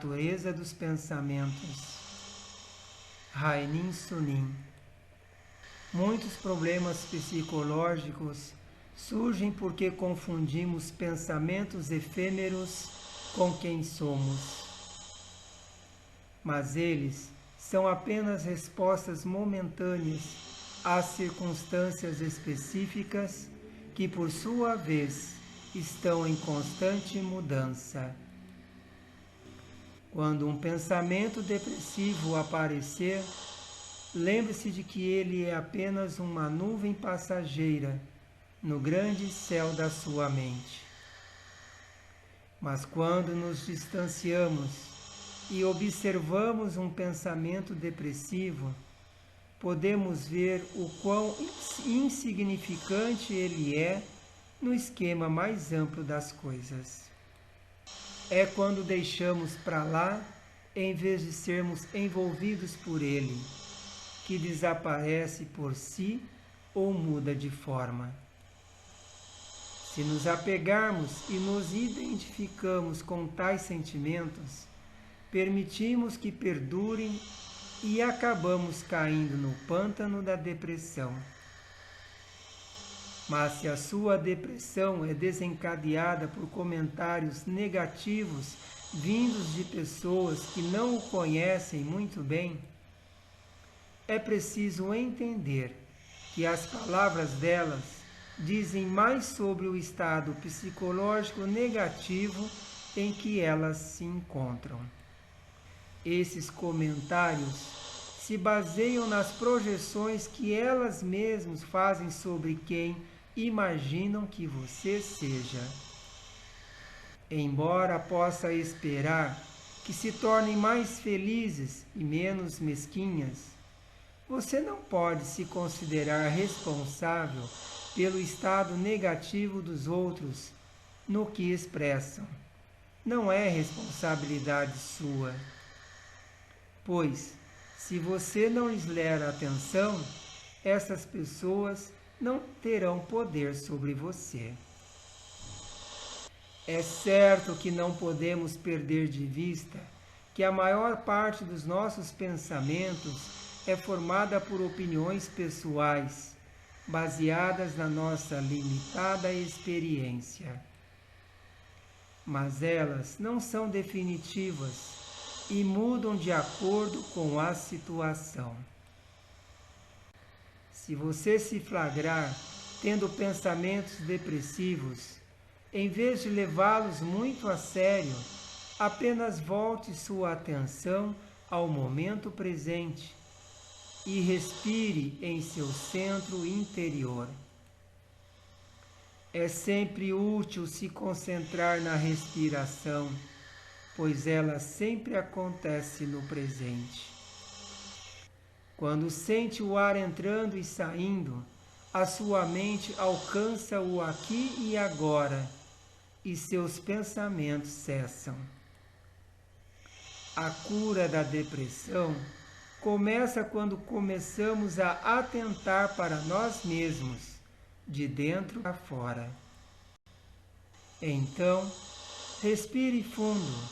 Natureza dos pensamentos. Rainin Sunim. Muitos problemas psicológicos surgem porque confundimos pensamentos efêmeros com quem somos. Mas eles são apenas respostas momentâneas às circunstâncias específicas que, por sua vez, estão em constante mudança. Quando um pensamento depressivo aparecer, lembre-se de que ele é apenas uma nuvem passageira no grande céu da sua mente. Mas quando nos distanciamos e observamos um pensamento depressivo, podemos ver o quão insignificante ele é no esquema mais amplo das coisas. É quando deixamos para lá, em vez de sermos envolvidos por ele, que desaparece por si ou muda de forma. Se nos apegarmos e nos identificamos com tais sentimentos, permitimos que perdurem e acabamos caindo no pântano da depressão. Mas se a sua depressão é desencadeada por comentários negativos vindos de pessoas que não o conhecem muito bem, é preciso entender que as palavras delas dizem mais sobre o estado psicológico negativo em que elas se encontram. Esses comentários se baseiam nas projeções que elas mesmas fazem sobre quem imaginam que você seja. Embora possa esperar que se tornem mais felizes e menos mesquinhas, você não pode se considerar responsável pelo estado negativo dos outros no que expressam. Não é responsabilidade sua. Pois, se você não lhes der atenção, essas pessoas não terão poder sobre você. É certo que não podemos perder de vista que a maior parte dos nossos pensamentos é formada por opiniões pessoais, baseadas na nossa limitada experiência. Mas elas não são definitivas e mudam de acordo com a situação. Se você se flagrar tendo pensamentos depressivos, em vez de levá-los muito a sério, apenas volte sua atenção ao momento presente e respire em seu centro interior. É sempre útil se concentrar na respiração, pois ela sempre acontece no presente. Quando sente o ar entrando e saindo, a sua mente alcança o aqui e agora, e seus pensamentos cessam. A cura da depressão começa quando começamos a atentar para nós mesmos, de dentro para fora. Então, respire fundo,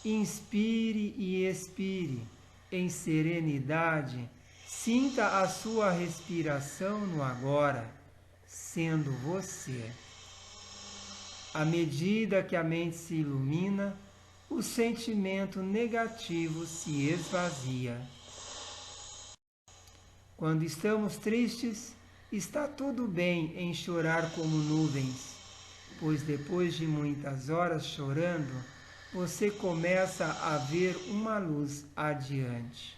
inspire e expire em serenidade, sinta a sua respiração no agora, sendo você. À medida que a mente se ilumina, o sentimento negativo se esvazia. Quando estamos tristes, está tudo bem em chorar como nuvens, pois depois de muitas horas chorando, você começa a ver uma luz adiante.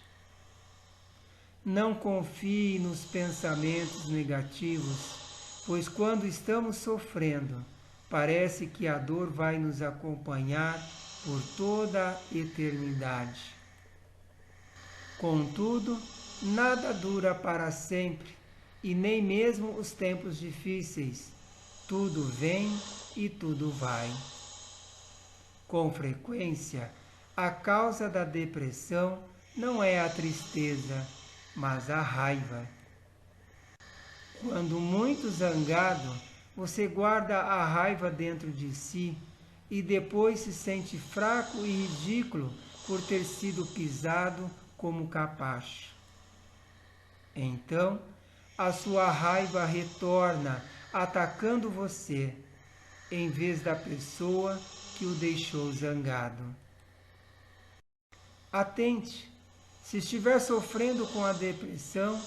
Não confie nos pensamentos negativos, pois quando estamos sofrendo, parece que a dor vai nos acompanhar por toda a eternidade. Contudo, nada dura para sempre, e nem mesmo os tempos difíceis. Tudo vem e tudo vai. Com frequência, a causa da depressão não é a tristeza, mas a raiva. Quando muito zangado, você guarda a raiva dentro de si e depois se sente fraco e ridículo por ter sido pisado como capacho. Então, a sua raiva retorna atacando você, em vez da pessoa que o deixou zangado. Atente, se estiver sofrendo com a depressão,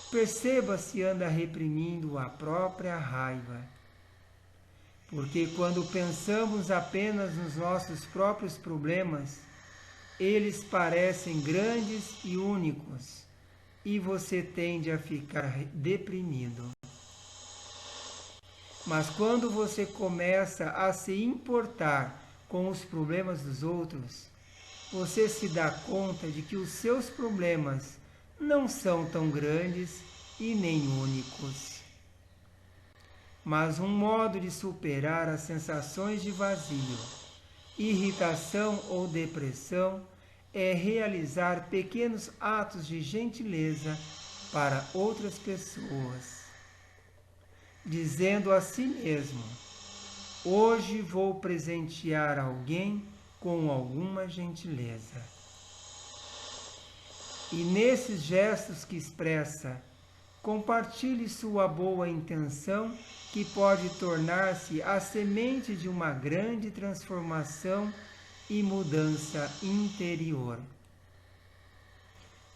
perceba se anda reprimindo a própria raiva. Porque quando pensamos apenas nos nossos próprios problemas, eles parecem grandes e únicos, e você tende a ficar deprimido. Mas quando você começa a se importar com os problemas dos outros, você se dá conta de que os seus problemas não são tão grandes e nem únicos. Mas um modo de superar as sensações de vazio, irritação ou depressão é realizar pequenos atos de gentileza para outras pessoas, dizendo a si mesmo: hoje vou presentear alguém com alguma gentileza. E nesses gestos que expressa, compartilhe sua boa intenção, que pode tornar-se a semente de uma grande transformação e mudança interior.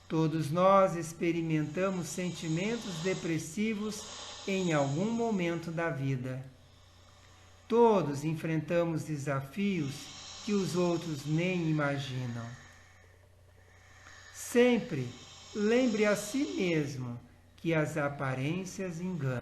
Todos nós experimentamos sentimentos depressivos em algum momento da vida. Todos enfrentamos desafios que os outros nem imaginam. Sempre lembre a si mesmo que as aparências enganam.